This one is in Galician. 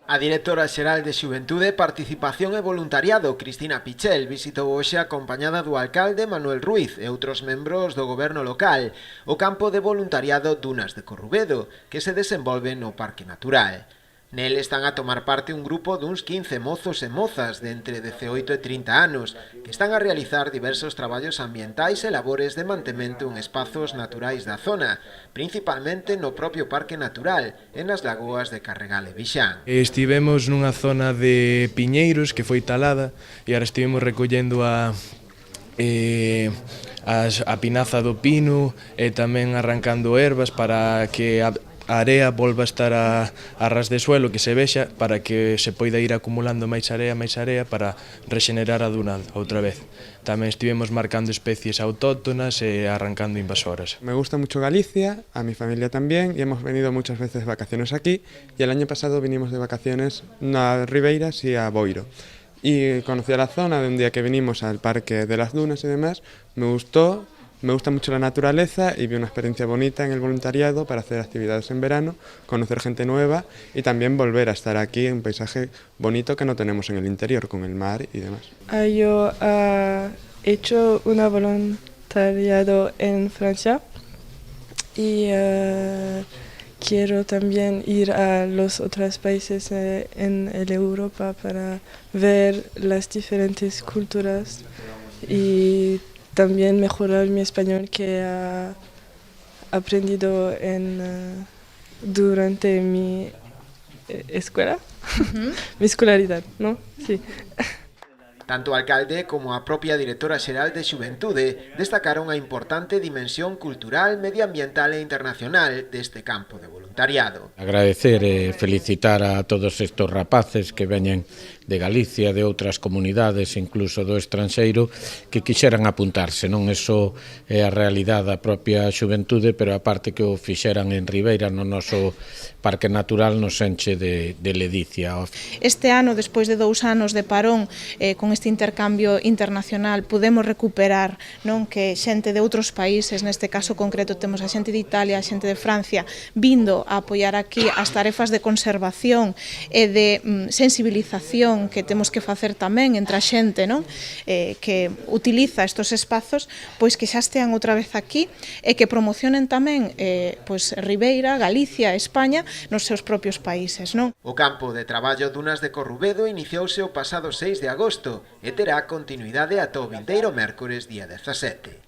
A directora xeral de Xuventude, Participación e Voluntariado, Cristina Pichel, visitou hoxe acompañada do alcalde Manuel Ruiz e outros membros do goberno local o campo de voluntariado Dunas de Corrubedo, que se desenvolve no Parque Natural. Nel están a tomar parte un grupo duns 15 mozos e mozas de entre 18 e 30 anos que están a realizar diversos traballos ambientais e labores de mantemento en espazos naturais da zona, principalmente no propio Parque Natural e nas lagoas de Carregal e Vixán. Estivemos nunha zona de piñeiros que foi talada e agora estivemos recollendo a pinaza do pino e tamén arrancando ervas para que a area volva a estar a ras de suelo, que se vexa, para que se poida ir acumulando máis area para rexenerar a duna outra vez. Tamén estivemos marcando especies autóctonas e arrancando invasoras. Me gusta mucho Galicia, a mi familia también, y hemos venido muchas veces de vacaciones aquí, y el año pasado vinimos de vacaciones a Ribeiras y a Boiro. Y conocí a la zona de un día que vinimos al Parque de las Dunas y demás, me gusta mucho la naturaleza y vi una experiencia bonita en el voluntariado para hacer actividades en verano, conocer gente nueva y también volver a estar aquí en un paisaje bonito que no tenemos en el interior, con el mar y demás. Yo he hecho un voluntariado en Francia y quiero también ir a los otros países en Europa para ver las diferentes culturas y también mejorar mi español que he aprendido durante mi escuela, mi escolaridad, ¿no? Sí. Tanto o alcalde como a propia directora xeral de Xuventude destacaron a importante dimensión cultural, medioambiental e internacional deste campo de voluntariado. Agradecer e felicitar a todos estes rapaces que veñen de Galicia, de outras comunidades, incluso do estranxeiro, que quixeran apuntarse. Non eso é a realidade da propia Xuventude, pero a parte que o fixeran en Ribeira, no noso Parque Natural, nos enche de ledicia. Este ano, despois de 2 anos de parón, con este intercambio internacional, podemos recuperar que xente de outros países, neste caso concreto temos a xente de Italia, a xente de Francia, vindo a apoiar aquí as tarefas de conservación e de sensibilización que temos que facer tamén entre a xente que utiliza estes espazos, pois que xa estean outra vez aquí e que promocionen tamén Ribeira, Galicia, España nos seus propios países. O campo de traballo Dunas de Corrubedo iniciouse o pasado 6 de agosto e terá continuidade ata o vindeiro mércores día 17.